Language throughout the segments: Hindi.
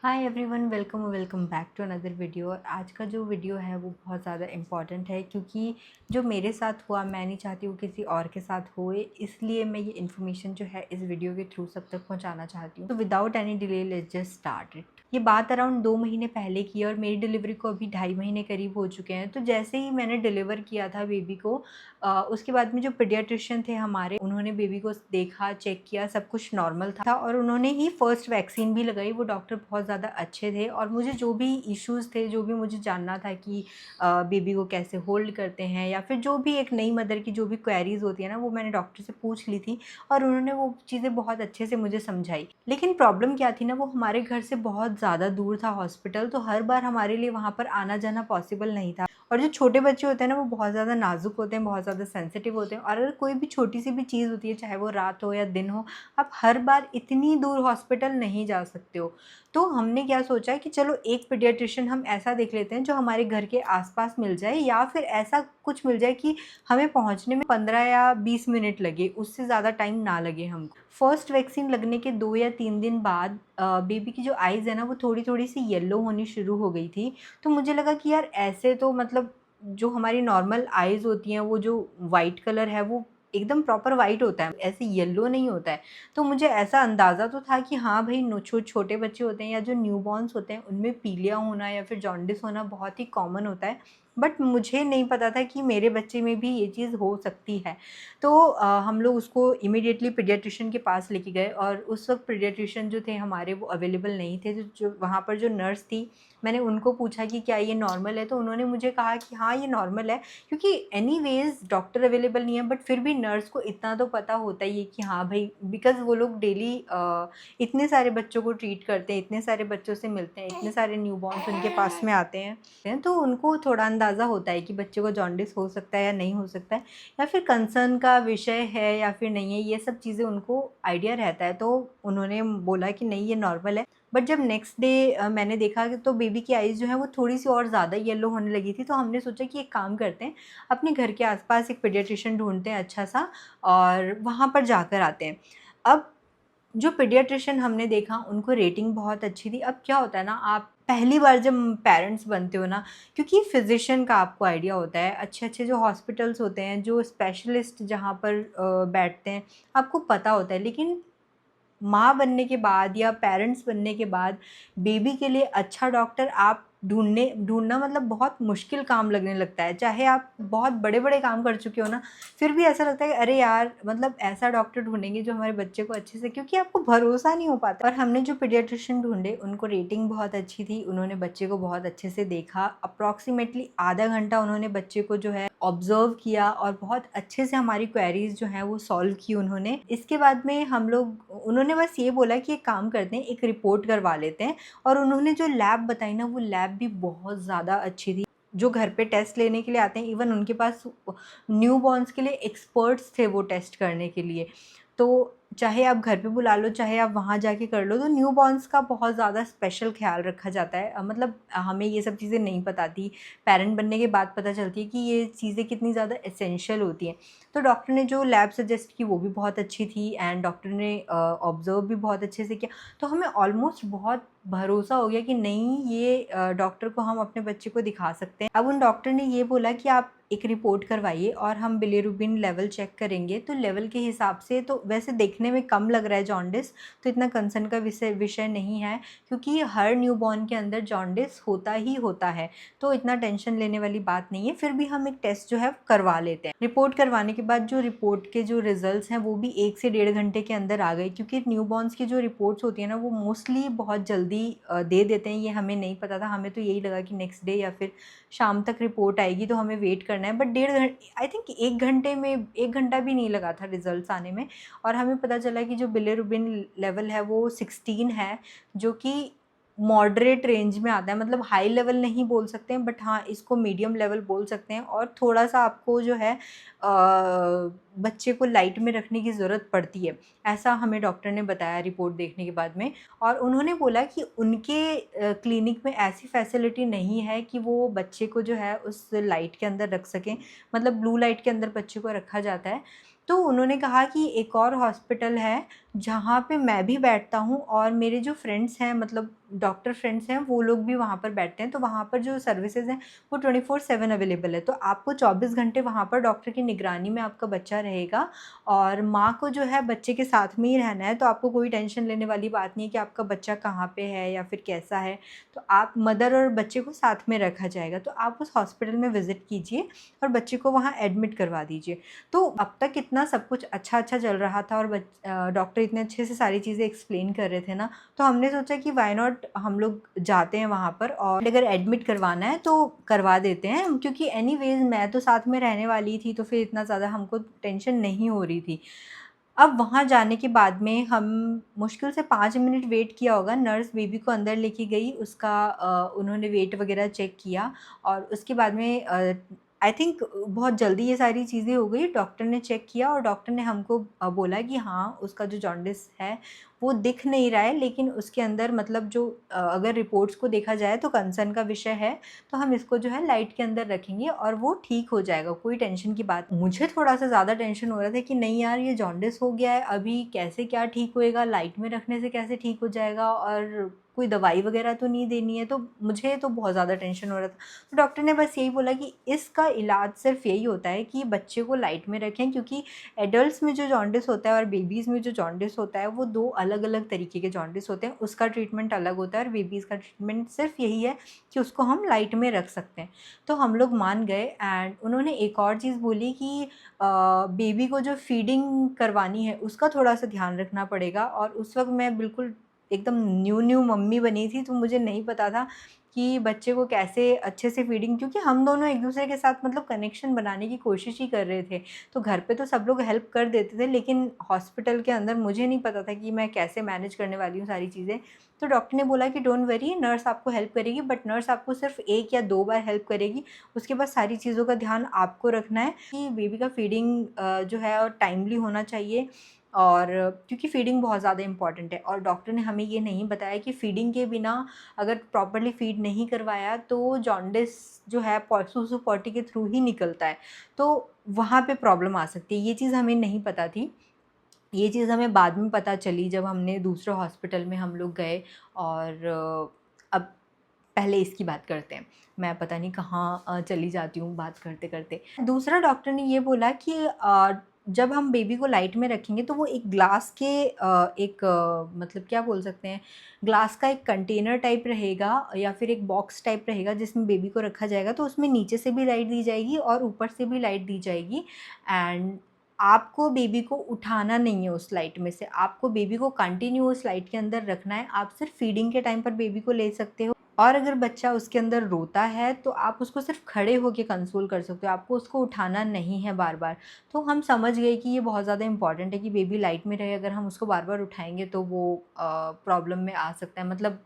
Hi everyone, welcome back to another video. और आज का जो वीडियो है वो बहुत ज़्यादा इम्पॉर्टेंट है क्योंकि जो मेरे साथ हुआ मैं नहीं चाहती वो किसी और के साथ होए, इसलिए मैं ये इन्फॉर्मेशन जो है इस वीडियो के थ्रू सब तक पहुंचाना चाहती हूँ। तो without any delay let's just start it. ये बात अराउंड 2 महीने पहले की है और मेरी डिलीवरी को अभी 2.5 महीने करीब हो चुके हैं। तो जैसे ही मैंने डिलीवर किया था बेबी को, उसके बाद में जो पीडियाट्रिशियन थे हमारे, उन्होंने बेबी को देखा, चेक किया, सब कुछ नॉर्मल था और उन्होंने ही फर्स्ट वैक्सीन भी लगाई। वो डॉक्टर बहुत ज़्यादा अच्छे थे और मुझे जो भी इश्यूज़ थे, जो भी मुझे जानना था कि बेबी को कैसे होल्ड करते हैं या फिर जो भी एक नई मदर की जो भी क्वेरीज़ होती है ना, वो मैंने डॉक्टर से पूछ ली थी और उन्होंने वो चीज़ें बहुत अच्छे से मुझे समझाई। लेकिन प्रॉब्लम क्या थी ना, वो हमारे घर से बहुत ज़्यादा दूर था हॉस्पिटल, तो हर बार हमारे लिए वहाँ पर आना जाना पॉसिबल नहीं था। और जो छोटे बच्चे होते हैं ना, वो बहुत ज़्यादा नाजुक होते हैं, बहुत ज़्यादा सेंसिटिव होते हैं और अगर कोई भी छोटी सी भी चीज़ होती है, चाहे वो रात हो या दिन हो, आप हर बार इतनी दूर हॉस्पिटल नहीं जा सकते हो। तो हमने क्या सोचा कि चलो एक पीडियाट्रिशियन हम ऐसा देख लेते हैं जो हमारे घर के आसपास मिल जाए, या फिर ऐसा कुछ मिल जाए कि हमें पहुंचने में 15 या 20 मिनट लगे, उससे ज़्यादा टाइम ना लगे हमको। फर्स्ट वैक्सीन लगने के 2 या 3 दिन बाद बेबी की जो आइज़ है ना, वो थोड़ी थोड़ी सी येलो होनी शुरू हो गई थी। तो मुझे लगा कि यार ऐसे तो मतलब जो हमारी नॉर्मल आइज़ होती हैं, वो जो वाइट कलर है वो एकदम प्रॉपर वाइट होता है, ऐसे येलो नहीं होता है। तो मुझे ऐसा अंदाज़ा तो था कि हाँ भाई, छोटे बच्चे होते हैं या जो न्यूबॉर्न्स होते हैं, उनमें पीलिया होना या फिर जॉन्डिस होना बहुत ही कॉमन होता है। बट मुझे नहीं पता था कि मेरे बच्चे में भी ये चीज़ हो सकती है। तो हम लोग उसको इमीडिएटली पीडियाट्रिशियन के पास लेके गए और उस वक्त पीडियाट्रिशियन जो थे हमारे, वो अवेलेबल नहीं थे। जो वहाँ पर जो नर्स थी, मैंने उनको पूछा कि क्या ये नॉर्मल है, तो उन्होंने मुझे कहा कि हाँ ये नॉर्मल है, क्योंकि एनीवेज डॉक्टर अवेलेबल नहीं है, बट फिर भी नर्स को इतना तो पता होता ही है कि हाँ भाई, बिकॉज वो लोग डेली इतने सारे बच्चों को ट्रीट करते हैं, इतने सारे बच्चों से मिलते हैं, इतने सारे न्यूबॉर्न्स उनके पास में आते हैं, तो उनको थोड़ा अंदाज़ा होता है कि बच्चे को जॉन्डिस हो सकता है या नहीं हो सकता है, या फिर कंसर्न का विषय है या फिर नहीं है, ये सब चीज़ें उनको आइडिया रहता है। तो उन्होंने बोला कि नहीं ये नॉर्मल है। बट जब नेक्स्ट डे मैंने देखा कि तो बेबी की आइज़ जो है वो थोड़ी-सी और ज़्यादा येलो होने लगी थी। तो हमने सोचा कि एक काम करते हैं, अपने घर के आस-पास एक पीडियाट्रिशियन ढूँढते हैं अच्छा-सा और वहाँ पर जाकर आते हैं। अब जो पीडियाट्रिशियन हमने देखा, उनको रेटिंग बहुत अच्छी थी। अब क्या होता है ना, आप पहली बार जब पेरेंट्स बनते हो ना, क्योंकि फिज़िशियन का आपको आइडिया होता है, अच्छे-अच्छे जो हॉस्पिटल्स होते हैं, जो स्पेशलिस्ट जहाँ पर बैठते हैं, आपको पता होता है। लेकिन माँ बनने के बाद या पेरेंट्स बनने के बाद बेबी के लिए अच्छा डॉक्टर आप ढूँढना मतलब बहुत मुश्किल काम लगने लगता है। चाहे आप बहुत बड़े-बड़े काम कर चुके हो ना, फिर भी ऐसा लगता है कि अरे यार, मतलब ऐसा डॉक्टर ढूँढेंगे जो हमारे बच्चे को अच्छे से, क्योंकि आपको भरोसा नहीं हो पाता। और हमने जो पीडियाट्रिशियन ढूँढे, उनको रेटिंग बहुत अच्छी थी, उन्होंने बच्चे को बहुत अच्छे से देखा। अप्रॉक्सिमेटली आधा घंटा उन्होंने बच्चे को जो है ऑब्ज़र्व किया और बहुत अच्छे से हमारी क्वेरीज़ जो हैं वो सॉल्व की उन्होंने। इसके बाद में हम लोग, उन्होंने बस ये बोला कि एक काम करते हैं, एक रिपोर्ट करवा लेते हैं। और उन्होंने जो लैब बताई ना, वो लैब भी बहुत ज़्यादा अच्छी थी। जो घर पे टेस्ट लेने के लिए आते हैं, इवन उनके पास न्यूबॉर्न्स के लिए एक्सपर्ट्स थे वो टेस्ट करने के लिए। तो चाहे आप घर पे बुला लो, चाहे आप वहाँ जाके कर लो, तो न्यूबॉर्न्स का बहुत ज़्यादा स्पेशल ख़्याल रखा जाता है। मतलब हमें ये सब चीज़ें नहीं पता थी, पेरेंट बनने के बाद पता चलती है कि ये चीज़ें कितनी ज़्यादा एसेंशियल होती हैं। तो डॉक्टर ने जो लैब सजेस्ट की वो भी बहुत अच्छी थी एंड डॉक्टर ने ऑब्ज़र्व भी बहुत अच्छे से किया। तो हमें ऑलमोस्ट बहुत भरोसा हो गया कि नहीं, ये डॉक्टर को हम अपने बच्चे को दिखा सकते हैं। अब उन डॉक्टर ने ये बोला कि आप एक रिपोर्ट करवाइए और हम बिलिरुबिन लेवल चेक करेंगे। तो लेवल के हिसाब से तो वैसे देखने में कम लग रहा है जॉन्डिस, तो इतना कंसर्न का विषय नहीं है, क्योंकि हर न्यूबॉर्न के अंदर जॉन्डिस होता ही होता है, तो इतना टेंशन लेने वाली बात नहीं है। फिर भी हम एक टेस्ट जो है करवा लेते हैं। रिपोर्ट करवाने के बाद जो रिपोर्ट के जो रिजल्ट्स हैं वो भी 1 से 1.5 घंटे के अंदर आ गए, क्योंकि न्यूबॉर्न्स की जो रिपोर्ट्स होती है ना, वो मोस्टली बहुत जल्दी दे देते हैं। ये हमें नहीं पता था, हमें तो यही लगा कि नेक्स्ट डे या फिर शाम तक रिपोर्ट आएगी, तो हमें वेट करना है। बट 1.5 घंटे, आई थिंक 1 घंटे में, 1 घंटा भी नहीं लगा था रिजल्ट्स आने में। और हमें पता चला कि जो बिलिरुबिन लेवल है वो 16 है, जो कि मॉडरेट रेंज में आता है। मतलब हाई लेवल नहीं बोल सकते हैं, बट हाँ, इसको मीडियम लेवल बोल सकते हैं। और थोड़ा-सा आपको जो है बच्चे को लाइट में रखने की ज़रूरत पड़ती है, ऐसा हमें डॉक्टर ने बताया रिपोर्ट देखने के बाद में। और उन्होंने बोला कि उनके क्लिनिक में ऐसी फैसिलिटी नहीं है कि वो बच्चे को जो है उस लाइट के अंदर रख सकें, मतलब ब्लू लाइट के अंदर बच्चे को रखा जाता है। तो उन्होंने कहा कि एक और हॉस्पिटल है जहाँ पे मैं भी बैठता हूँ और मेरे जो फ्रेंड्स हैं, मतलब डॉक्टर फ्रेंड्स हैं, वो लोग भी वहाँ पर बैठते हैं। तो वहाँ पर जो सर्विसेज़ हैं वो 24/7 अवेलेबल है। तो आपको 24 घंटे वहाँ पर डॉक्टर की निगरानी में आपका बच्चा रहेगा और माँ को जो है बच्चे के साथ में ही रहना है। तो आपको कोई टेंशन लेने वाली बात नहीं है कि आपका बच्चा कहाँ पे है या फिर कैसा है। तो आप मदर और बच्चे को साथ में रखा जाएगा। तो आप उस हॉस्पिटल में विज़िट कीजिए और बच्चे को वहाँ एडमिट करवा दीजिए। तो अब तक इतना सब कुछ अच्छा-अच्छा चल रहा था और डॉक्टर इतने अच्छे से सारी चीज़ें एक्सप्लेन कर रहे थे ना, तो हमने सोचा कि व्हाई नॉट हम लोग जाते हैं वहाँ पर और अगर एडमिट करवाना है तो करवा देते हैं, क्योंकि एनीवेज़ मैं तो साथ में रहने वाली थी, तो फिर इतना ज़्यादा हमको टेंशन नहीं हो रही थी। अब वहाँ जाने के बाद में हम मुश्किल से 5 मिनट वेट किया होगा, नर्स बेबी को अंदर लेके गई, उसका उन्होंने वेट वग़ैरह चेक किया और उसके बाद में आई थिंक बहुत जल्दी ये सारी चीज़ें हो गई। डॉक्टर ने चेक किया और डॉक्टर ने हमको बोला कि हाँ, उसका जो जॉन्डिस है वो दिख नहीं रहा है, लेकिन उसके अंदर मतलब जो अगर रिपोर्ट्स को देखा जाए तो कंसर्न का विषय है, तो हम इसको जो है लाइट के अंदर रखेंगे और वो ठीक हो जाएगा, कोई टेंशन की बात। मुझे थोड़ा-सा ज़्यादा टेंशन हो रहा था कि नहीं यार, ये जॉन्डिस हो गया है, अभी कैसे क्या ठीक होएगा, लाइट में रखने से कैसे ठीक हो जाएगा और कोई दवाई वग़ैरह तो नहीं देनी है, तो मुझे तो बहुत ज़्यादा टेंशन हो रहा था। तो डॉक्टर ने बस यही बोला कि इसका इलाज सिर्फ़ यही होता है कि बच्चे को लाइट में रखें, क्योंकि एडल्ट्स में जो जॉन्डिस होता है और बेबीज़ में जो जॉन्डिस होता है वो 2 अलग-अलग तरीके के जॉन्डिस होते हैं। उसका ट्रीटमेंट अलग होता है और बेबीज़ का ट्रीटमेंट सिर्फ़ यही है कि उसको हम लाइट में रख सकते हैं। तो हम लोग मान गए एंड उन्होंने एक और चीज़ बोली कि बेबी को जो फ़ीडिंग करवानी है उसका थोड़ा-सा ध्यान रखना पड़ेगा। और उस वक़्त मैं बिल्कुल एकदम न्यू मम्मी बनी थी, तो मुझे नहीं पता था कि बच्चे को कैसे अच्छे से फ़ीडिंग, क्योंकि हम दोनों एक-दूसरे के साथ मतलब कनेक्शन बनाने की कोशिश ही कर रहे थे। तो घर पे तो सब लोग हेल्प कर देते थे, लेकिन हॉस्पिटल के अंदर मुझे नहीं पता था कि मैं कैसे मैनेज करने वाली हूँ सारी चीज़ें। तो डॉक्टर ने बोला कि डोंट वरी, नर्स आपको हेल्प करेगी, बट नर्स आपको सिर्फ़ 1 या 2 बार हेल्प करेगी। उसके बाद सारी चीज़ों का ध्यान आपको रखना है कि बेबी का फ़ीडिंग जो है और टाइमली होना चाहिए, और क्योंकि फ़ीडिंग बहुत ज़्यादा इम्पॉर्टेंट है। और डॉक्टर ने हमें ये नहीं बताया कि फ़ीडिंग के बिना अगर प्रॉपर्ली फ़ीड नहीं करवाया तो जॉन्डिस जो है सुसु पॉटी के थ्रू ही निकलता है। तो वहाँ पे प्रॉब्लम आ सकती है। ये चीज़ हमें नहीं पता थी। ये चीज़ हमें बाद में पता चली जब हमने दूसरे हॉस्पिटल में हम लोग गए। और अब पहले इसकी बात करते हैं। मैं पता नहीं कहाँ चली जाती हूँ बात करते-करते। दूसरा डॉक्टर ने ये बोला कि जब हम बेबी को लाइट में रखेंगे तो वो एक ग्लास के एक मतलब क्या बोल सकते हैं, ग्लास का एक कंटेनर टाइप रहेगा या फिर एक बॉक्स टाइप रहेगा जिसमें बेबी को रखा जाएगा। तो उसमें नीचे से भी लाइट दी जाएगी और ऊपर से भी लाइट दी जाएगी। एंड आपको बेबी को उठाना नहीं है उस लाइट में से, आपको बेबी को कंटिन्यू उस लाइट के अंदर रखना है। आप सिर्फ फीडिंग के टाइम पर बेबी को ले सकते हो, और अगर बच्चा उसके अंदर रोता है तो आप उसको सिर्फ खड़े होके कंसोल कर सकते हो, आपको उसको उठाना नहीं है बार-बार। तो हम समझ गए कि ये बहुत ज़्यादा इम्पॉर्टेंट है कि बेबी लाइट में रहे। अगर हम उसको बार-बार उठाएँगे तो वो प्रॉब्लम में आ सकता है, मतलब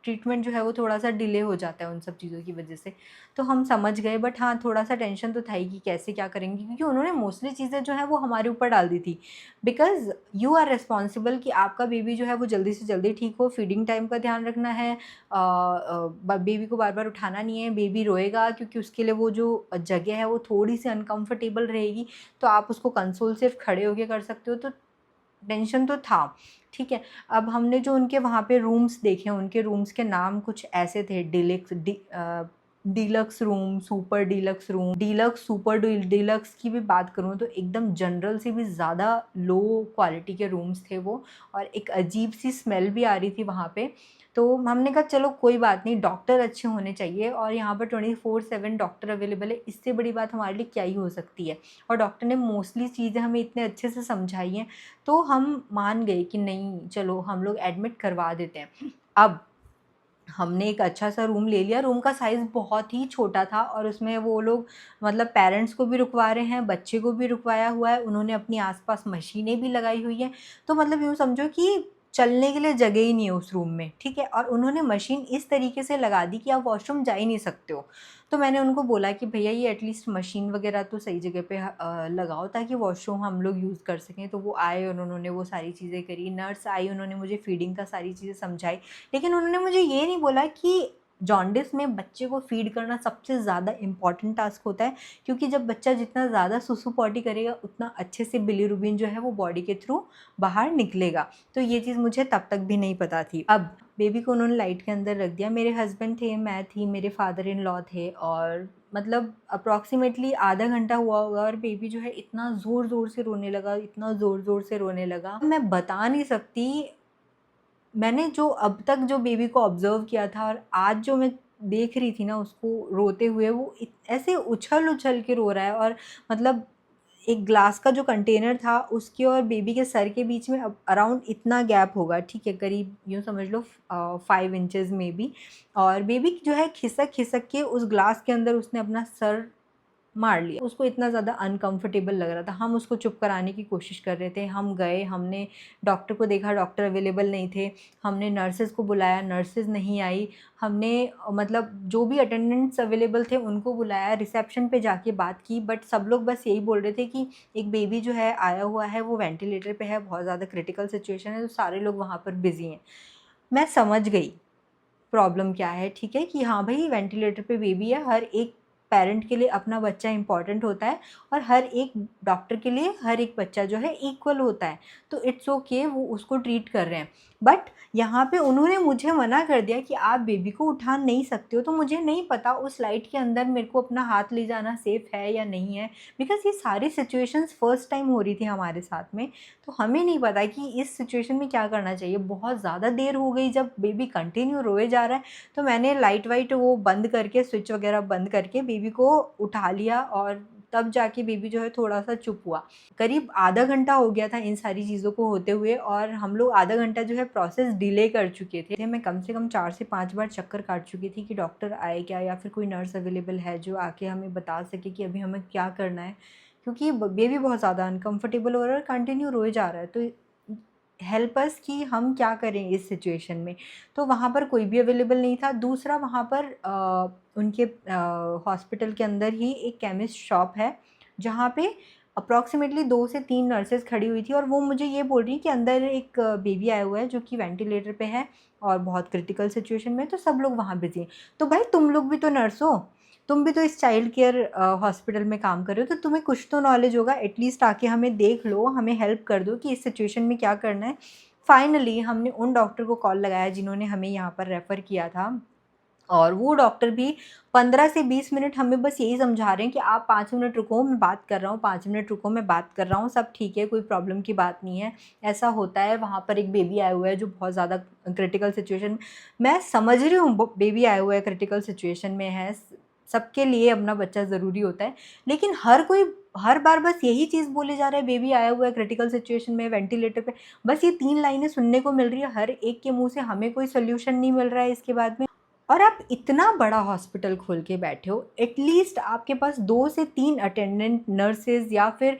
ट्रीटमेंट जो है वो थोड़ा-सा डिले हो जाता है उन सब चीज़ों की वजह से। तो हम समझ गए, बट हाँ, थोड़ा-सा टेंशन तो था ही कि कैसे क्या करेंगे, क्योंकि उन्होंने मोस्टली चीज़ें जो हैं वो हमारे ऊपर डाल दी थी। बिकॉज़ यू आर रिस्पॉन्सिबल कि आपका बेबी जो है वो जल्दी से जल्दी ठीक हो, फीडिंग टाइम का ध्यान रखना है। बेबी को बार-बार उठाना नहीं है, बेबी रोएगा क्योंकि उसके लिए वो जो जगह है वो थोड़ी-सी अनकम्फ़र्टेबल रहेगी, तो आप उसको कंसोल सिर्फ़ खड़े होके कर सकते हो। तो टेंशन तो था, ठीक है। अब हमने जो उनके वहाँ पे रूम्स देखे, उनके रूम्स के नाम कुछ ऐसे थे, deluxe room, super deluxe room, deluxe, super deluxe की भी बात करूँ तो एकदम जनरल से भी ज़्यादा लो क्वालिटी के रूम्स थे वो, और एक अजीब-सी स्मेल भी आ रही थी वहाँ पे। तो हमने कहा चलो कोई बात नहीं, डॉक्टर अच्छे होने चाहिए और यहाँ पर 24/7 डॉक्टर अवेलेबल है, इससे बड़ी बात हमारे लिए क्या ही हो सकती है। और डॉक्टर ने मोस्टली चीज़ें हमें इतने अच्छे से समझाई हैं, तो हम मान गए कि नहीं, चलो हम लोग एडमिट करवा देते हैं। अब हमने एक अच्छा-सा रूम ले लिया, रूम का साइज़ बहुत ही छोटा था और उसमें वो लोग मतलब पेरेंट्स को भी रुकवा रहे हैं, बच्चे को भी रुकवाया हुआ है, उन्होंने अपनी आस-पास मशीनें भी लगाई हुई हैं। तो मतलब यूँ समझो कि चलने के लिए जगह ही नहीं है उस रूम में, ठीक है? और उन्होंने मशीन इस तरीके से लगा दी कि आप वॉशरूम जा ही नहीं सकते हो। तो मैंने उनको बोला कि भैया ये एटलीस्ट मशीन वगैरह तो सही जगह पे लगाओ ताकि वॉशरूम हम लोग यूज़ कर सकें। तो वो आए और उन्होंने वो सारी चीज़ें करी, नर्स आई, उन्होंने मुझे फीडिंग का सारी चीज़ें समझाई। लेकिन उन्होंने मुझे ये नहीं बोला कि जॉन्डिस में बच्चे को फीड करना सबसे ज़्यादा इम्पॉर्टेंट टास्क होता है, क्योंकि जब बच्चा जितना ज़्यादा सुसु पॉटी करेगा उतना अच्छे से बिलीरुबिन जो है वो बॉडी के थ्रू बाहर निकलेगा। तो ये चीज़ मुझे तब तक भी नहीं पता थी। अब बेबी को उन्होंने लाइट के अंदर रख दिया, मेरे हस्बैंड थे, मैं थी, मेरे फादर इन लॉ थे, और मतलब अप्रॉक्सीमेटली आधा घंटा हुआ होगा और बेबी जो है इतना ज़ोर ज़ोर से रोने लगा, इतना ज़ोर ज़ोर से रोने लगा, मैं बता नहीं सकती। मैंने जो अब तक जो बेबी को ऑब्ज़र्व किया था और आज जो मैं देख रही थी ना उसको रोते हुए, वो ऐसे उछल-उछल के रो रहा है, और मतलब एक ग्लास का जो कंटेनर था उसके और बेबी के सर के बीच में अराउंड इतना गैप होगा, ठीक है, करीब यूँ समझ लो 5 इंचेज़ में भी। और बेबी जो है खिसक-खिसक के उस ग्लास के अंदर उसने अपना सर मार लिया। उसको इतना ज़्यादा अनकंफर्टेबल लग रहा था। हम उसको चुप कराने की कोशिश कर रहे थे। हम गए, हमने डॉक्टर को देखा, डॉक्टर अवेलेबल नहीं थे। हमने नर्सेज़ को बुलाया, नर्सेज़ नहीं आई। हमने मतलब जो भी अटेंडेंट्स अवेलेबल थे उनको बुलाया, रिसेप्शन पे जाके बात की, बट सब लोग बस यही बोल रहे थे कि एक बेबी जो है आया हुआ है, वो वेंटिलेटर पे है, बहुत ज़्यादा क्रिटिकल सिचुएशन है, तो सारे लोग वहाँ पर बिज़ी हैं। मैं समझ गई प्रॉब्लम क्या है, ठीक है, कि हाँ भाई वेंटिलेटर पे बेबी है, हर एक पेरेंट के लिए अपना बच्चा इम्पॉर्टेंट होता है, और हर एक डॉक्टर के लिए हर एक बच्चा जो है इक्वल होता है, तो इट्स ओके, वो उसको ट्रीट कर रहे हैं। बट यहाँ पे उन्होंने मुझे मना कर दिया कि आप बेबी को उठा नहीं सकते हो, तो मुझे नहीं पता उस लाइट के अंदर मेरे को अपना हाथ ले जाना सेफ़ है या नहीं है, बिकॉज़ ये सारी सिचुएशंस फर्स्ट टाइम हो रही थी हमारे साथ में, तो हमें नहीं पता कि इस सिचुएशन में क्या करना चाहिए। बहुत ज़्यादा देर हो गई, जब बेबी कंटिन्यू रोए जा रहा है, तो मैंने लाइट वाइट वो बंद करके, स्विच वगैरह बंद करके बेबी को उठा लिया, और तब जाके बेबी जो है थोड़ा-सा चुप हुआ। करीब आधा घंटा हो गया था इन सारी चीज़ों को होते हुए, और हम लोग आधा घंटा जो है प्रोसेस डिले कर चुके थे। मैं कम से कम 4 से 5 बार चक्कर काट चुकी थी कि डॉक्टर आए क्या, या फिर कोई नर्स अवेलेबल है जो आके हमें बता सके कि अभी हमें क्या करना है। क्योंकि बेबी बहुत ज़्यादा अनकंफर्टेबल हो रहा है और कंटिन्यू रोए जा रहा है, तो हेल्प अस कि हम क्या करें इस सिचुएशन में। तो वहाँ पर कोई भी अवेलेबल नहीं था। दूसरा, वहाँ पर उनके हॉस्पिटल के अंदर ही एक केमिस्ट शॉप है, जहाँ पे अप्रॉक्सीमेटली 2 से 3 नर्सेज़ खड़ी हुई थी, और वो मुझे ये बोल रही हैं कि अंदर एक बेबी आया हुआ है जो कि वेंटिलेटर पे है और बहुत क्रिटिकल सिचुएशन में है, तो सब लोग वहाँ बिज़ी हैं। तो भाई तुम लोग भी तो नर्स हो, तुम भी तो इस चाइल्ड केयर हॉस्पिटल में काम कर रहे हो, तो तुम्हें कुछ तो नॉलेज होगा, एटलीस्ट आके हमें देख लो, हमें हेल्प कर दो कि इस सिचुएशन में क्या करना है। फाइनली हमने उन डॉक्टर को कॉल लगाया जिन्होंने हमें यहाँ पर रेफ़र किया था, और वो डॉक्टर भी 15 से 20 मिनट हमें बस यही समझा रहे हैं कि आप 5 मिनट रुको, मैं बात कर रहा हूँ, 5 मिनट रुको, मैं बात कर रहा हूँ, सब ठीक है, कोई प्रॉब्लम की बात नहीं है। ऐसा होता है, वहाँ पर एक बेबी आया हुआ है जो बहुत ज़्यादा क्रिटिकल सिचुएशन, मैं समझ रही हूँ बेबी आया हुआ है, क्रिटिकल सिचुएशन में है, सबके लिए अपना बच्चा ज़रूरी होता है, लेकिन हर कोई हर बार बस यही चीज़ बोले जा रहा है, बेबी आया हुआ है, क्रिटिकल सिचुएशन में, वेंटिलेटर पे, बस ये 3 लाइनें सुनने को मिल रही है हर एक के मुँह से, हमें कोई सॉल्यूशन नहीं मिल रहा है इसके बाद में। और आप इतना बड़ा हॉस्पिटल खोल के बैठे हो, एटलीस्ट आपके पास 2 से 3 अटेंडेंट नर्सेज़ या फिर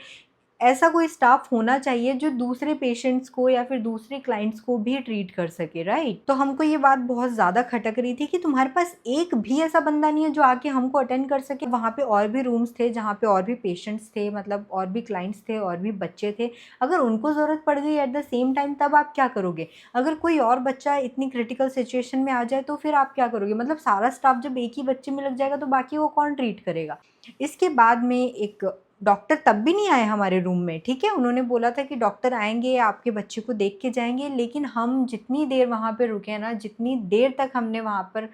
ऐसा कोई स्टाफ होना चाहिए जो दूसरे पेशेंट्स को या फिर दूसरे क्लाइंट्स को भी ट्रीट कर सके, राइट? तो हमको ये बात बहुत ज़्यादा खटक रही थी कि तुम्हारे पास एक भी ऐसा बंदा नहीं है जो आके हमको अटेंड कर सके। वहाँ पे और भी रूम्स थे जहाँ पे और भी पेशेंट्स थे, मतलब और भी क्लाइंट्स थे, और भी बच्चे थे। अगर उनको ज़रूरत पड़ गई एट द सेम टाइम, तब आप क्या करोगे? अगर कोई और बच्चा इतनी क्रिटिकल सिचुएशन में आ जाए तो फिर आप क्या करोगे? मतलब सारा स्टाफ जब एक ही बच्चे में लग जाएगा तो बाकी को कौन ट्रीट करेगा? इसके बाद में एक डॉक्टर तब भी नहीं आए हमारे रूम में, ठीक है? उन्होंने बोला था कि डॉक्टर आएँगे, आपके बच्चे को देख के जाएँगे, लेकिन हम जितनी देर वहाँ पे रुके हैं ना, जितनी देर तक हमने वहाँ पर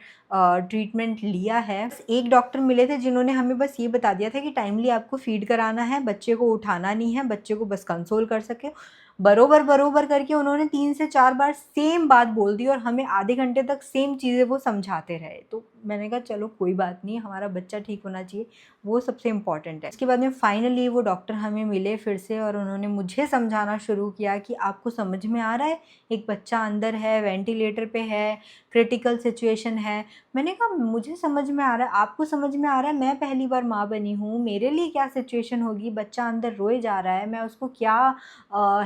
ट्रीटमेंट लिया है, बस एक डॉक्टर मिले थे जिन्होंने हमें बस ये बता दिया था कि टाइमली आपको फ़ीड कराना है, बच्चे को उठाना नहीं है, बच्चे को बस कंसोल कर सके। बरोबर करके उन्होंने 3 से 4 बार सेम बात बोल दी, और हमें आधे घंटे तक सेम चीज़ें वो समझाते रहे। तो मैंने कहा चलो कोई बात नहीं, हमारा बच्चा ठीक होना चाहिए, वो सबसे इम्पॉर्टेंट है। उसके बाद में फाइनली वो डॉक्टर हमें मिले फिर से, और उन्होंने मुझे समझाना शुरू किया कि आपको समझ में आ रहा है, एक बच्चा अंदर है, वेंटिलेटर पे है, क्रिटिकल सिचुएशन है। मैंने कहा मुझे समझ में आ रहा है, आपको समझ में आ रहा है, मैं पहली बार माँ बनी हूँ, मेरे लिए क्या सिचुएशन होगी, बच्चा अंदर रोए जा रहा है, मैं उसको क्या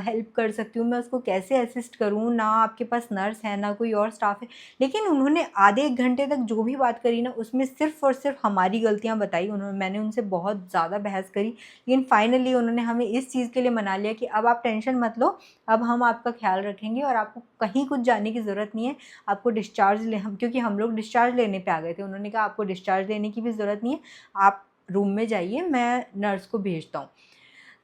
हेल्प हेल्प कर सकती हूँ, मैं उसको कैसे असिस्ट करूँ, ना आपके पास नर्स है ना कोई और स्टाफ है। लेकिन उन्होंने आधे 1 घंटे तक जो भी बात करी ना, उसमें सिर्फ़ और सिर्फ हमारी गलतियाँ बताई। मैंने उनसे बहुत ज़्यादा बहस करी, लेकिन फाइनली उन्होंने हमें इस चीज़ के लिए मना लिया कि अब आप टेंशन मत लो, अब हम आपका ख़्याल रखेंगे और आपको कहीं कुछ जाने की ज़रूरत नहीं है। आपको डिस्चार्ज ले हम क्योंकि हम लोग डिस्चार्ज लेने पे आ गए थे। उन्होंने कहा आपको डिस्चार्ज लेने की भी ज़रूरत नहीं है, आप रूम में जाइए, मैं नर्स को भेजता हूँ।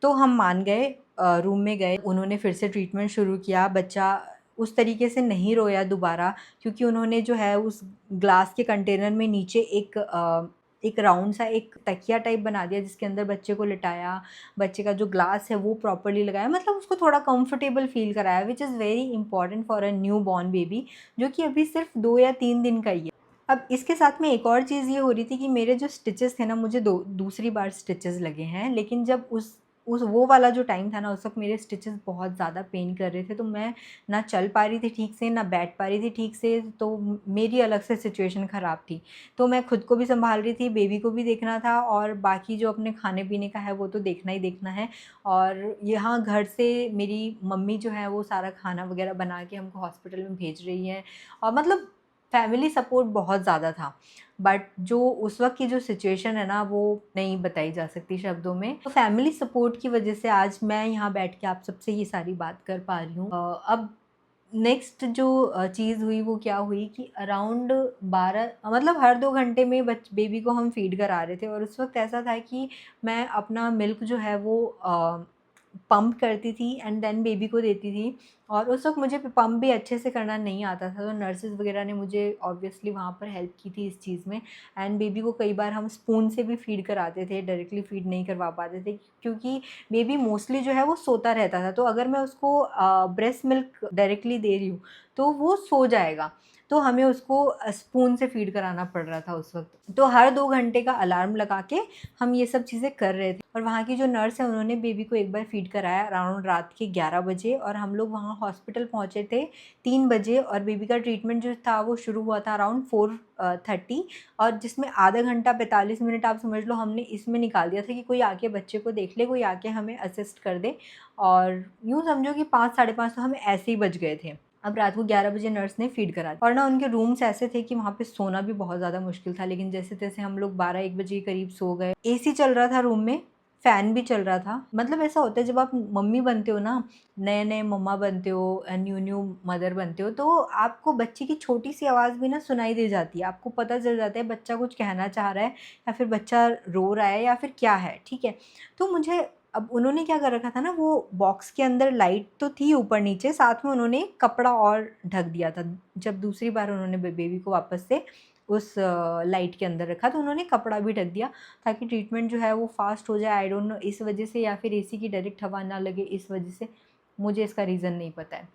तो हम मान गए, रूम में गए, उन्होंने फिर से ट्रीटमेंट शुरू किया। बच्चा उस तरीके से नहीं रोया दोबारा, क्योंकि उन्होंने जो है उस ग्लास के कंटेनर में नीचे एक राउंड सा एक तकिया टाइप बना दिया, जिसके अंदर बच्चे को लिटाया, बच्चे का जो ग्लास है वो प्रॉपर्ली लगाया, मतलब उसको थोड़ा कंफर्टेबल फ़ील कराया, which is very important for a new born baby, जो कि अभी सिर्फ 2 या 3 दिन का ही है। अब इसके साथ में एक और चीज़ ये हो रही थी कि मेरे जो स्टिचेस थे ना, मुझे दूसरी बार स्टिचेस लगे हैं, लेकिन जब उस वो वाला जो टाइम था ना, उस वक़्त मेरे स्टिचेस बहुत ज़्यादा पेन कर रहे थे, तो मैं ना चल पा रही थी ठीक से, ना बैठ पा रही थी ठीक से, तो मेरी अलग से सिचुएशन ख़राब थी। तो मैं खुद को भी सँभाल रही थी, बेबी को भी देखना था, और बाकी जो अपने खाने-पीने का है वो तो देखना ही देखना है। और यहाँ घर से मेरी मम्मी जो है वो सारा खाना वग़ैरह बना के हमको हॉस्पिटल में भेज रही हैं, और मतलब फैमिली सपोर्ट बहुत ज़्यादा था। बट जो उस वक़्त की जो सिचुएशन है ना, वो नहीं बताई जा सकती शब्दों में। तो फैमिली सपोर्ट की वज़ह से आज मैं यहाँ बैठ के आप सबसे ये सारी बात कर पा रही हूँ। अब नेक्स्ट जो चीज़ हुई वो क्या हुई कि अराउंड 12, मतलब हर 2 घंटे में बेबी को हम फ़ीड करा रहे थे, और उस वक़्त ऐसा था कि मैं अपना मिल्क जो है वो पंप करती थी एंड देन बेबी को देती थी, और उस वक़्त मुझे पंप भी अच्छे से करना नहीं आता था, तो नर्सेज़ वग़ैरह ने मुझे ऑब्वियसली वहाँ पर हेल्प की थी इस चीज़ में। एंड बेबी को कई बार हम स्पून से भी फ़ीड कराते थे, डायरेक्टली फ़ीड नहीं करवा पाते थे, क्योंकि बेबी मोस्टली जो है वो सोता रहता था, तो अगर मैं उसको ब्रेस्ट मिल्क डायरेक्टली दे रही हूँ, तो वो सो जाएगा। तो हमें उसको स्पून से फ़ीड कराना पड़ रहा था उस वक़्त। तो हर 2 घंटे का अलार्म लगा के हम ये सब चीज़ें कर रहे थे, और वहाँ की जो नर्स है उन्होंने बेबी को एक बार फ़ीड कराया अराउंड रात के 11 बजे, और हम लोग वहाँ हॉस्पिटल पहुँचे थे 3 बजे, और बेबी का ट्रीटमेंट जो था वो शुरू हुआ था अराउंड 4:30, और जिसमें आधा घंटा 45 मिनट आप समझ लो हमने इसमें निकाल दिया था कि कोई आके बच्चे को देख ले, कोई आके हमें असिस्ट कर दे, और यूँ समझो कि 5 साढ़े 5 तो हमें ऐसे ही बज गए थे। अब रात को 11 बजे नर्स ने फ़ीड करा दी, और ना उनके रूम्स ऐसे थे कि वहाँ पे सोना भी बहुत ज़्यादा मुश्किल था, लेकिन जैसे-तैसे हम लोग 12-1 बजे के करीब सो गए। एसी चल रहा था रूम में, फ़ैन भी चल रहा था। मतलब ऐसा होता है जब आप मम्मी बनते हो ना, नए-नए मम्मा बनते हो, न्यू-न्यू मदर बनते हो, तो आपको बच्चे की छोटी-सी आवाज़ भी ना सुनाई दे जाती है। आपको पता चल जाता है बच्चा कुछ कहना चाह रहा है, या फिर बच्चा रो रहा है, या फिर क्या है, ठीक है? तो मुझे अब उन्होंने क्या कर रखा था ना, वो बॉक्स के अंदर लाइट तो थी ऊपर-नीचे, साथ में उन्होंने कपड़ा और ढक दिया था। जब दूसरी बार उन्होंने बेबी को वापस से उस लाइट के अंदर रखा, तो उन्होंने कपड़ा भी ढक दिया, ताकि ट्रीटमेंट जो है वो फ़ास्ट हो जाए। आई डोंट नो इस वजह से, या फिर एसी की डायरेक्ट हवा ना लगे इस वजह से, मुझे इसका रीज़न नहीं पता है।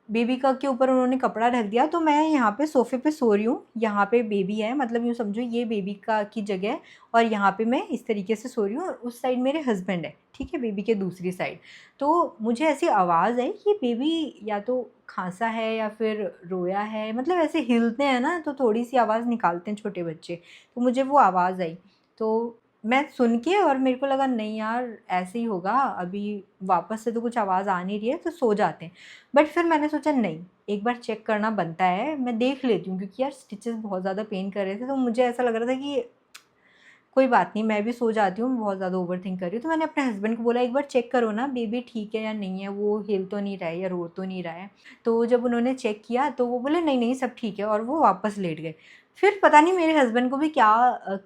बेबी का के ऊपर उन्होंने कपड़ा ढक दिया, तो मैं यहाँ पे सोफ़े पे सो रही हूँ, यहाँ पे बेबी है, मतलब यूँ समझो ये बेबी का की जगह है, और यहाँ पे मैं इस तरीके से सो रही हूँ, और उस साइड मेरे हस्बैंड है, ठीक है, बेबी के दूसरी साइड। तो मुझे ऐसी आवाज़ आई कि बेबी या तो खाँसा है या फिर रोया है, मतलब ऐसे हिलते हैं ना, तो थोड़ी-सी आवाज़ निकालते हैं छोटे बच्चे, तो मुझे वो आवाज़ आई। तो मैं सुन के, और मेरे को लगा नहीं यार ऐसे ही होगा, अभी वापस से तो कुछ आवाज़ आ नहीं रही है, तो सो जाते हैं। बट फिर मैंने सोचा नहीं, एक बार चेक करना बनता है, मैं देख लेती हूँ, क्योंकि यार स्टिचेस बहुत ज़्यादा पेन कर रहे थे, तो मुझे ऐसा लग रहा था कि कोई बात नहीं, मैं भी सो जाती हूँ, बहुत ज़्यादा ओवरथिंक कर रही हूँ। तो मैंने अपने हस्बैंड को बोला एक बार चेक करो ना बेबी ठीक है या नहीं है, वो हिल तो नहीं रहा है या रो तो नहीं रहा है। तो जब उन्होंने चेक किया तो वो बोले नहीं, नहीं सब ठीक है, और वो वापस लेट गए। फिर पता नहीं मेरे हस्बैंड को भी क्या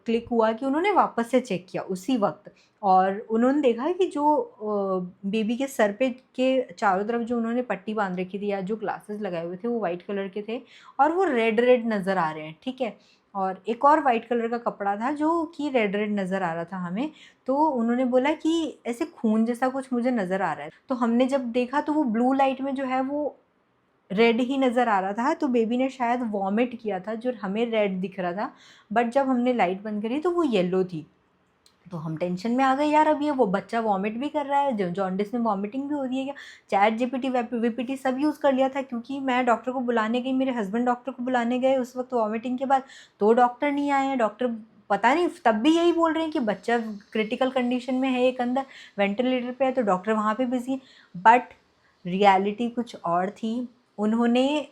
क्लिक हुआ कि उन्होंने वापस से चेक किया उसी वक़्त, और उन्होंने देखा कि जो बेबी के सर पे के चारों तरफ जो उन्होंने पट्टी बाँध रखी थी, या जो ग्लासेस लगाए हुए थे वो व्हाइट कलर के थे, और वो रेड-रेड नज़र आ रहे हैं, ठीक है? और एक और वाइट कलर का कपड़ा था जो कि रेड-रेड नज़र आ रहा था हमें, तो उन्होंने बोला कि ऐसे खून जैसा कुछ मुझे नज़र आ रहा है। तो हमने जब देखा तो वो ब्लू लाइट में जो है वो रेड ही नज़र आ रहा था, तो बेबी ने शायद वॉमिट किया था, जो हमें रेड दिख रहा था, बट जब हमने लाइट बंद करी तो वो येलो थी। तो हम टेंशन में आ गए यार, अब ये वो बच्चा वॉमिट भी कर रहा है, जॉन्डिस में वॉमिटिंग भी हो रही है क्या? चैट जीपीटी वीपीटी सब यूज़ कर लिया था, क्योंकि मैं डॉक्टर को बुलाने गई, मेरे हस्बैंड डॉक्टर को बुलाने गए उस वक्त वॉमिटिंग के बाद, तो डॉक्टर नहीं आए हैं। डॉक्टर पता नहीं तब भी यही बोल रहे हैं कि बच्चा क्रिटिकल कंडीशन में है, एक अंदर वेंटिलेटर पे है, तो डॉक्टर वहाँ पे बिजी है। बट रियलिटी कुछ और थी। उन्होंने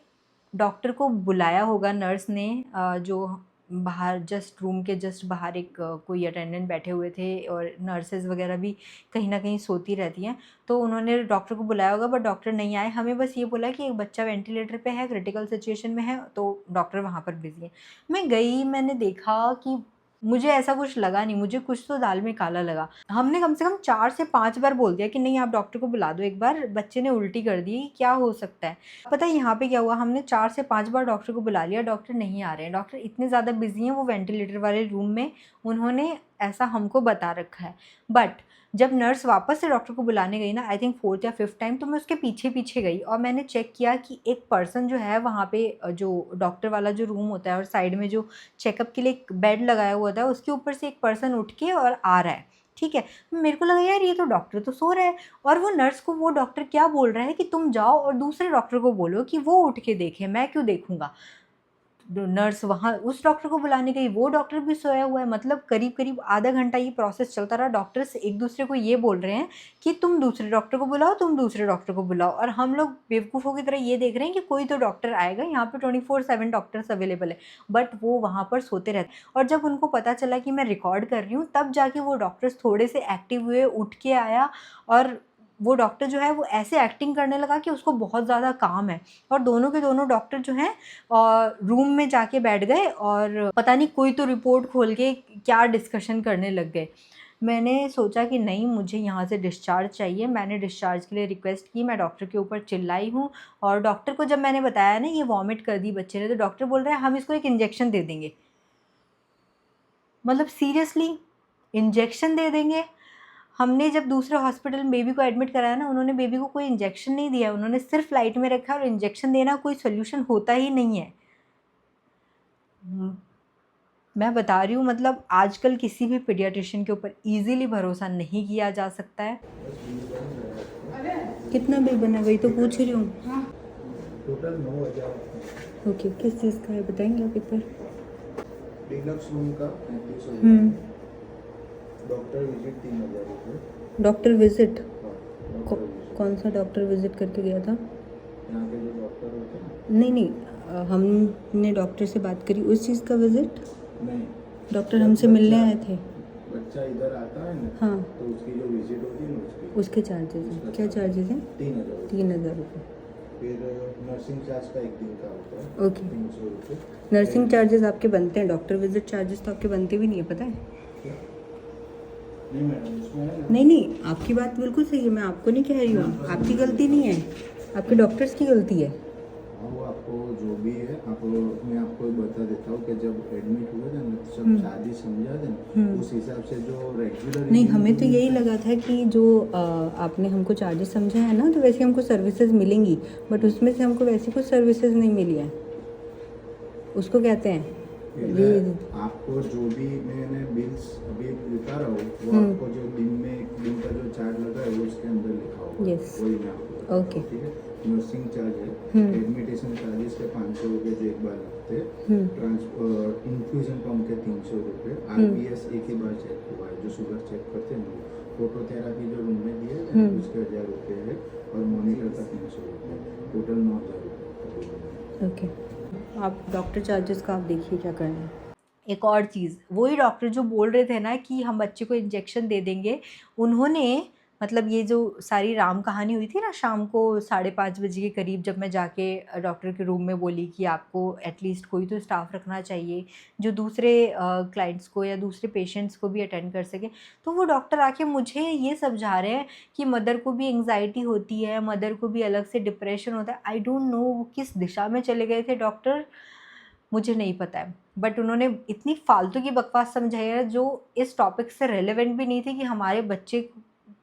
डॉक्टर को बुलाया होगा, नर्स ने, जो बाहर जस्ट रूम के जस्ट बाहर एक कोई अटेंडेंट बैठे हुए थे, और नर्सेज़ वगैरह भी कहीं ना कहीं सोती रहती हैं, तो उन्होंने डॉक्टर को बुलाया होगा, बट डॉक्टर नहीं आए। हमें बस ये बोला कि एक बच्चा वेंटिलेटर पे है, क्रिटिकल सिचुएशन में है, तो डॉक्टर वहाँ पर बिज़ी है। मैं गई, मैंने देखा कि मुझे ऐसा कुछ लगा नहीं, मुझे कुछ तो दाल में काला लगा। हमने कम से कम 4 से 5 बार बोल दिया कि नहीं आप डॉक्टर को बुला दो एक बार, बच्चे ने उल्टी कर दी, क्या हो सकता है। पता है यहाँ पे क्या हुआ, हमने 4 से 5 बार डॉक्टर को बुला लिया, डॉक्टर नहीं आ रहे हैं। डॉक्टर इतने ज़्यादा बिज़ी हैं वो वेंटिलेटर वाले रूम में, उन्होंने ऐसा हमको बता रखा है। बट जब नर्स वापस से डॉक्टर को बुलाने गई ना, आई थिंक 4th या 5th टाइम, तो मैं उसके पीछे पीछे गई और मैंने चेक किया कि एक पर्सन जो है वहाँ पे, जो डॉक्टर वाला जो रूम होता है और साइड में जो चेकअप के लिए एक बेड लगाया हुआ था, उसके ऊपर से एक पर्सन उठ के और आ रहा है। ठीक है, मेरे को लगा यार ये तो डॉक्टर तो सो रहा है, और वो नर्स को वो डॉक्टर क्या बोल रहा है कि तुम जाओ और दूसरे डॉक्टर को बोलो कि वो उठ के देखे, मैं क्यों देखूंगा। नर्स वहाँ उस डॉक्टर को बुलाने गई, वो डॉक्टर भी सोया हुआ है। मतलब करीब करीब आधा घंटा ये प्रोसेस चलता रहा। डॉक्टर्स एक दूसरे को ये बोल रहे हैं कि तुम दूसरे डॉक्टर को बुलाओ, तुम दूसरे डॉक्टर को बुलाओ, और हम लोग बेवकूफ़ों की तरह ये देख रहे हैं कि कोई तो डॉक्टर आएगा। यहाँ पे 24/7 डॉक्टर्स अवेलेबल है, बट वो वहाँ पर सोते रहते। और जब उनको पता चला कि मैं रिकॉर्ड कर रही हूँ, तब जाके वो डॉक्टर्स थोड़े से एक्टिव हुए, उठ के आया, और वो डॉक्टर जो है वो ऐसे एक्टिंग करने लगा कि उसको बहुत ज़्यादा काम है। और दोनों के दोनों डॉक्टर जो हैं और रूम में जाके बैठ गए, और पता नहीं कोई तो रिपोर्ट खोल के क्या डिस्कशन करने लग गए। मैंने सोचा कि नहीं, मुझे यहाँ से डिस्चार्ज चाहिए। मैंने डिस्चार्ज के लिए रिक्वेस्ट की, मैं डॉक्टर के ऊपर चिल्लाई हूँ। और डॉक्टर को जब मैंने बताया ना ये वॉमिट कर दी बच्चे ने, तो डॉक्टर बोल रहा है हम इसको एक इंजेक्शन दे देंगे। मतलब सीरियसली, इंजेक्शन दे देंगे। हमने जब दूसरे हॉस्पिटल में बेबी को एडमिट कराया ना, उन्होंने बेबी को कोई इंजेक्शन नहीं दिया, उन्होंने सिर्फ लाइट में रखा, और इंजेक्शन देना कोई सोल्यूशन होता ही नहीं है। मैं बता रही हूँ, मतलब आजकल किसी भी पीडियाट्रिशियन के ऊपर इजीली भरोसा नहीं किया जा सकता है। कितना बिल बना, वही तो पूछ रही हूँ। टोटल 9,000। ओके, किस चीज़ का है बताएंगे आप एक बार? डिलक्स रूम का 3500, डॉक्टर विजिट 3,000 रुपये। Doctor visit? हाँ, डॉक्टर विजिट। कौन सा डॉक्टर विजिट करके गया था? यहाँ के जो डॉक्टर होते हैं। नहीं नहीं, हमने डॉक्टर से बात करी उस चीज़ का विजिट? नहीं, डॉक्टर हमसे मिलने आए थे। बच्चा इधर आता है ना, हाँ, तो उसकी जो विजिट होती है ना, उसके चार्जेस हैं। क्या चार्जेस हैं? 3,000। 3,000 रुपये। फिर नर्सिंग चार्ज का एक दिन का होता है। ओके। 300 रुपये। नर्सिंग चार्जेस आपके बनते हैं, डॉक्टर विजिट चार्जेस तो आपके बनते भी नहीं है, पता है? नहीं मैडम, इसमें है ना। नहीं नहीं, आपकी बात बिल्कुल सही है, मैं आपको नहीं कह रही हूँ, आपकी गलती नहीं है, आपके डॉक्टर्स की गलती है। हाँ, वो आपको जो भी है, मैं आपको बता देता हूँ कि जब एडमिट हुए थे ना, सब चार्जेस समझा थे ना, उस हिसाब से जो रेगुलर। नहीं, हमें तो यही लगा था कि जो आपने हमको चार्जेस समझा है ना, तो वैसे हमको सर्विसेज मिलेंगी, बट उसमें से हमको वैसी कुछ सर्विसेज नहीं मिली है। उसको कहते हैं आपको जो भी मैंने बिल्स अभी बता रहा हूँ, वो आपको जो दिन का जो चार्ज लगा है वो उसके अंदर लिखा होगा। Yes. वही मैं आपको ओके। ठीक है। नर्सिंग चार्ज है, एडमिटेशन चार्जेस के 500 रुपये जो एक बार लगते हैं, ट्रांसपोर्ट इन्फ्यूजन पंप के 300 रुपये, RPS एक ही बार चेक हुआ है, जो शुगर चेक करते हैं ना, फोटोथेरापी जो रूम में दिए थे उसके 1,000 रुपये है, और मॉनिटर का 300 रुपये, टोटल 9,000 रुपये। ओके, आप डॉक्टर चार्जेस का आप देखिए क्या करना है। एक और चीज़, वही डॉक्टर जो बोल रहे थे ना कि हम बच्चे को इंजेक्शन दे देंगे, उन्होंने, मतलब ये जो सारी राम कहानी हुई थी ना, शाम को 5:30 बजे के करीब, जब मैं जाके डॉक्टर के रूम में बोली कि आपको एटलीस्ट कोई तो स्टाफ रखना चाहिए जो दूसरे क्लाइंट्स को या दूसरे पेशेंट्स को भी अटेंड कर सके, तो वो डॉक्टर आके मुझे ये समझा रहे हैं कि मदर को भी एंग्जाइटी होती है, मदर को भी अलग से डिप्रेशन होता है। आई डोंट नो वो किस दिशा में चले गए थे डॉक्टर, मुझे नहीं पता है, बट उन्होंने इतनी फालतू की बकवास समझाई है जो इस टॉपिक से रेलेवेंट भी नहीं थी कि हमारे बच्चे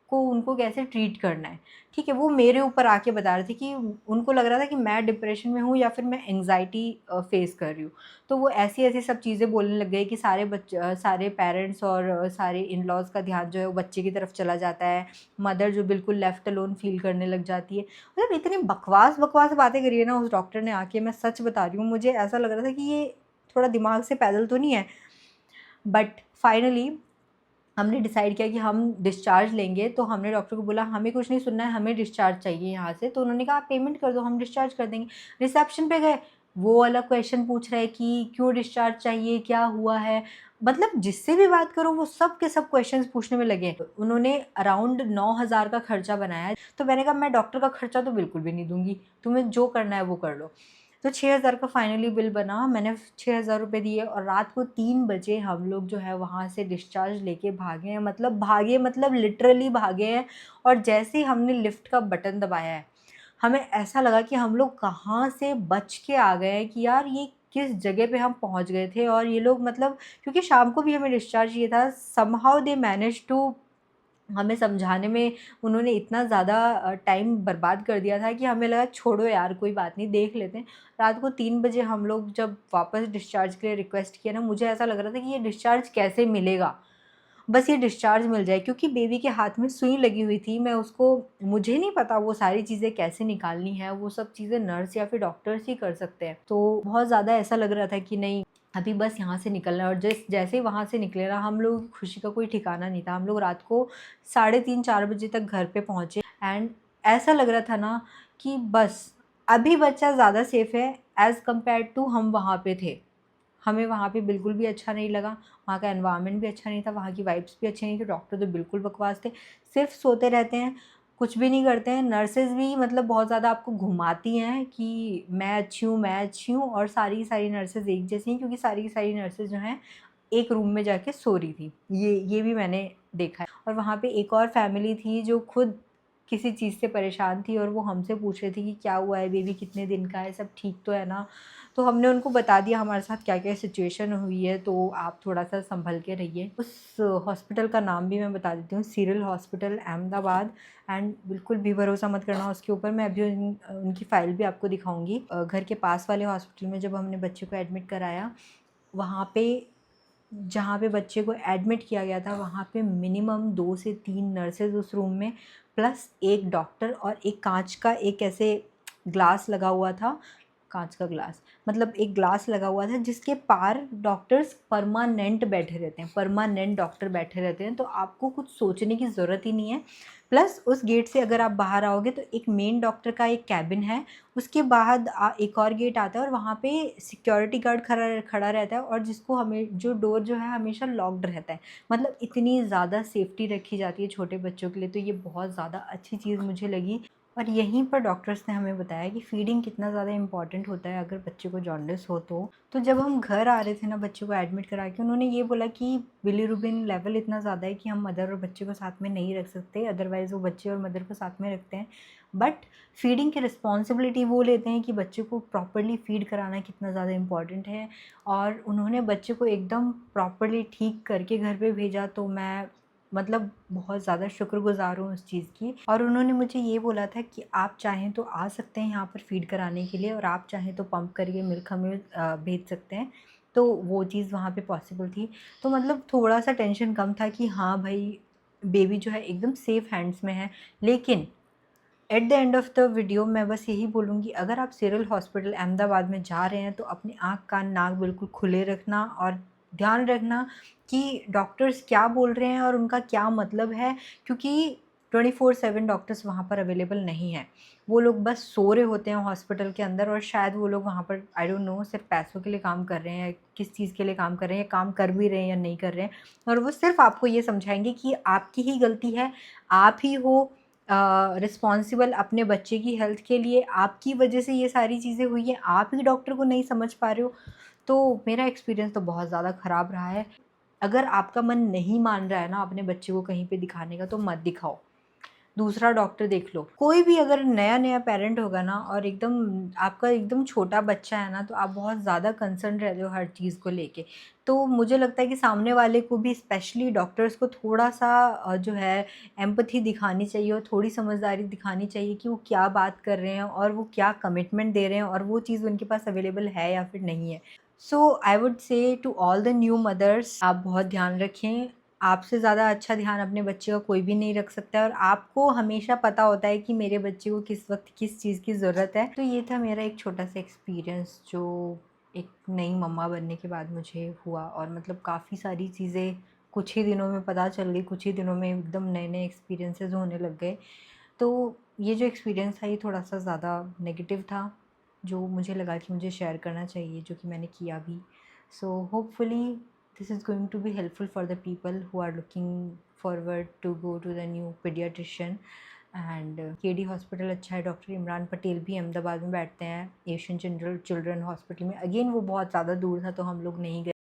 को उनको कैसे ट्रीट करना है। ठीक है, वो मेरे ऊपर आके बता रहे थे कि उनको लग रहा था कि मैं डिप्रेशन में हूँ या फिर मैं एंग्जाइटी फेस कर रही हूँ। तो वो ऐसी ऐसी सब चीज़ें बोलने लग गए कि सारे पेरेंट्स और सारे इन लॉज का ध्यान जो है वो बच्चे की तरफ चला जाता है, मदर जो बिल्कुल लेफ्ट अलोन फील करने लग जाती है। मतलब इतनी बकवास बकवास बातें करी है ना उस डॉक्टर ने आके, मैं सच बता रही हूँ, मुझे ऐसा लग रहा था कि ये थोड़ा दिमाग से पैदल तो नहीं है। बट फाइनली हमने डिसाइड किया कि हम डिस्चार्ज लेंगे। तो हमने डॉक्टर को बोला हमें कुछ नहीं सुनना है, हमें डिस्चार्ज चाहिए यहाँ से। तो उन्होंने कहा आप पेमेंट कर दो, हम डिस्चार्ज कर देंगे। रिसेप्शन पे गए, वो वाला क्वेश्चन पूछ रहे कि क्यों डिस्चार्ज चाहिए, क्या हुआ है, मतलब जिससे भी बात करो वो सब के सब क्वेश्चंस पूछने में लगे। उन्होंने अराउंड 9,000 का खर्चा बनाया। तो मैंने कहा मैं डॉक्टर का खर्चा तो बिल्कुल भी नहीं दूंगी, तुम्हें जो करना है वो कर लो। तो 6,000 का फाइनली बिल बना, मैंने 6,000 रुपये दिए और रात को 3 बजे हम लोग जो है वहाँ से डिस्चार्ज लेके भागे हैं। मतलब लिटरली भागे हैं। और जैसे ही हमने लिफ्ट का बटन दबाया है, हमें ऐसा लगा कि हम लोग कहाँ से बच के आ गए हैं, कि यार ये किस जगह पे हम पहुँच गए थे। और ये लोग मतलब, क्योंकि शाम को भी हमें डिस्चार्ज किया था, समहाउ दे मैनेज टू हमें समझाने में उन्होंने इतना ज़्यादा टाइम बर्बाद कर दिया था कि हमें लगा छोड़ो यार कोई बात नहीं, देख लेते हैं। रात को 3 बजे हम लोग जब वापस डिस्चार्ज के लिए रिक्वेस्ट किया ना, मुझे ऐसा लग रहा था कि ये डिस्चार्ज कैसे मिलेगा, बस ये डिस्चार्ज मिल जाए। क्योंकि बेबी के हाथ में सुई लगी हुई थी, मैं उसको, मुझे नहीं पता वो सारी चीज़ें कैसे निकालनी है, वो सब चीज़ें नर्स या फिर डॉक्टर्स ही कर सकते हैं। तो बहुत ज़्यादा ऐसा लग रहा था कि नहीं अभी बस यहाँ से निकलना है। और जैसे ही वहाँ से निकले ना, हम लोग की खुशी का कोई ठिकाना नहीं था। हम लोग रात को 3:30-4 बजे तक घर पे पहुँचे। एंड ऐसा लग रहा था ना कि बस अभी बच्चा ज़्यादा सेफ़ है एज़ कम्पेयर टू हम वहाँ पे थे। हमें वहाँ पे बिल्कुल भी अच्छा नहीं लगा, वहाँ का एनवायरनमेंट भी अच्छा नहीं था, वहाँ की वाइब्स भी अच्छी नहीं थी, डॉक्टर तो बिल्कुल बकवास थे, सिर्फ सोते रहते हैं, कुछ भी नहीं करते हैं। नर्सेज़ भी मतलब बहुत ज़्यादा आपको घुमाती हैं कि मैं अच्छी हूँ, मैं अच्छी हूँ, और सारी की सारी नर्सेज़ एक जैसी हैं, क्योंकि सारी की सारी नर्सेज़ जो हैं एक रूम में जाके सो रही थी। ये भी मैंने देखा है। और वहाँ पे एक और फैमिली थी जो खुद किसी चीज़ से परेशान थी, और वो हमसे पूछ रही थी कि क्या हुआ है, बेबी कितने दिन का है, सब ठीक तो है ना। तो हमने उनको बता दिया हमारे साथ क्या क्या सिचुएशन हुई है, तो आप थोड़ा सा संभल के रहिए। उस हॉस्पिटल का नाम भी मैं बता देती हूँ, सिरिल हॉस्पिटल अहमदाबाद। एंड बिल्कुल भी भरोसा मत करना उसके ऊपर, मैं अभी उनकी फ़ाइल भी आपको दिखाऊंगी। घर के पास वाले हॉस्पिटल में जब हमने बच्चे को एडमिट कराया, वहाँ पे जहाँ पे बच्चे को एडमिट किया गया था, वहाँ पे मिनिमम 2 से 3 नर्सेज़ उस रूम में, प्लस एक डॉक्टर, और एक कांच का एक ऐसे ग्लास लगा हुआ था, कांच का ग्लास, मतलब एक ग्लास लगा हुआ था जिसके पार डॉक्टर्स परमानेंट बैठे रहते हैं, परमानेंट डॉक्टर बैठे रहते हैं। तो आपको कुछ सोचने की ज़रूरत ही नहीं है। प्लस उस गेट से अगर आप बाहर आओगे तो एक मेन डॉक्टर का एक कैबिन है, उसके बाद एक और गेट आता है, और वहाँ पे सिक्योरिटी गार्ड खड़ा खड़ा रहता है, और जिसको हमें जो डोर जो है हमेशा लॉक्ड रहता है। मतलब इतनी ज़्यादा सेफ्टी रखी जाती है छोटे बच्चों के लिए, तो ये बहुत ज़्यादा अच्छी चीज़ मुझे लगी। और यहीं पर डॉक्टर्स ने हमें बताया कि फ़ीडिंग कितना ज़्यादा इम्पॉर्टेंट होता है अगर बच्चे को जॉन्डिस हो तो जब हम घर आ रहे थे ना बच्चे को एडमिट करा के, उन्होंने ये बोला कि बिलीरुबिन लेवल इतना ज़्यादा है कि हम मदर और बच्चे को साथ में नहीं रख सकते, अदरवाइज़ वो बच्चे और मदर को साथ में रखते हैं। बट फ़ीडिंग की रिस्पॉन्सिबिलिटी वो लेते हैं कि बच्चे को प्रॉपरली फ़ीड कराना कितना ज़्यादा इम्पॉर्टेंट है। और उन्होंने बच्चे को एकदम प्रॉपरली ठीक करके घर पे भेजा, तो मैं मतलब बहुत ज़्यादा शुक्रगुज़ार हूँ उस चीज़ की। और उन्होंने मुझे ये बोला था कि आप चाहें तो आ सकते हैं यहाँ पर फ़ीड कराने के लिए, और आप चाहें तो पंप करके मिल्क हमें भेज सकते हैं। तो वो चीज़ वहाँ पे पॉसिबल थी। तो मतलब थोड़ा-सा टेंशन कम था कि हाँ भाई, बेबी जो है एकदम सेफ़ हैंड्स में है। लेकिन at the end of the video मैं बस यही बोलूँगी, अगर आप सिरिल हॉस्पिटल अहमदाबाद में जा रहे हैं तो अपनी आँख, कान, नाक बिल्कुल खुले रखना, और ध्यान रखना कि डॉक्टर्स क्या बोल रहे हैं और उनका क्या मतलब है। क्योंकि 24/7 डॉक्टर्स वहाँ पर अवेलेबल नहीं हैं। वो लोग बस सो रहे होते हैं हॉस्पिटल के अंदर, और शायद वो लोग वहाँ पर आई डोंट नो सिर्फ पैसों के लिए काम कर रहे हैं, किस चीज़ के लिए काम कर रहे हैं, या काम कर भी रहे हैं या नहीं कर रहे हैं। और वो सिर्फ आपको ये समझाएंगे कि आपकी ही गलती है, आप ही हो रिस्पॉन्सिबल अपने बच्चे की हेल्थ के लिए, आपकी वजह से ये सारी चीज़ें हुई हैं, आप ही डॉक्टर को नहीं समझ पा रहे हो। तो मेरा एक्सपीरियंस तो बहुत ज़्यादा ख़राब रहा है। अगर आपका मन नहीं मान रहा है ना अपने बच्चे को कहीं पे दिखाने का, तो मत दिखाओ, दूसरा डॉक्टर देख लो। कोई भी अगर नया-नया पेरेंट होगा ना, और एकदम आपका एकदम छोटा बच्चा है ना, तो आप बहुत ज़्यादा कंसर्न रहते हो हर चीज़ को लेके। तो मुझे लगता है कि सामने वाले को भी, स्पेशली डॉक्टर्स को, थोड़ा-सा जो है एम्पैथी दिखानी चाहिए, और थोड़ी समझदारी दिखानी चाहिए कि वो क्या बात कर रहे हैं, और वो क्या कमिटमेंट दे रहे हैं, और वो चीज़ उनके पास अवेलेबल है या फिर नहीं है। So I would say to all the new mothers, आप बहुत ध्यान रखें। आपसे ज़्यादा अच्छा ध्यान अपने बच्चे का कोई भी नहीं रख सकता है, और आपको हमेशा पता होता है कि मेरे बच्चे को किस वक्त किस चीज़ की ज़रूरत है। तो ये था मेरा एक छोटा सा एक्सपीरियंस जो एक नई मम्मा बनने के बाद मुझे हुआ, और मतलब काफ़ी सारी चीज़ें कुछ ही दिनों में पता चल गई, कुछ ही दिनों में एकदम नए नए एक्सपीरियंसेस होने लग गए। तो ये जो एक्सपीरियंस था ये थोड़ा सा ज़्यादा नेगेटिव था, जो मुझे लगा कि मुझे शेयर करना चाहिए, जो कि मैंने किया भी। So hopefully this is going to be helpful for the people who are looking forward to go to the new paediatrician. And KD hospital अच्छा है, डॉक्टर इमरान पटेल भी अहमदाबाद में बैठते हैं एशियन जनरल चिल्ड्रन हॉस्पिटल में। अगेन वो बहुत ज़्यादा दूर था तो हम लोग नहीं गए।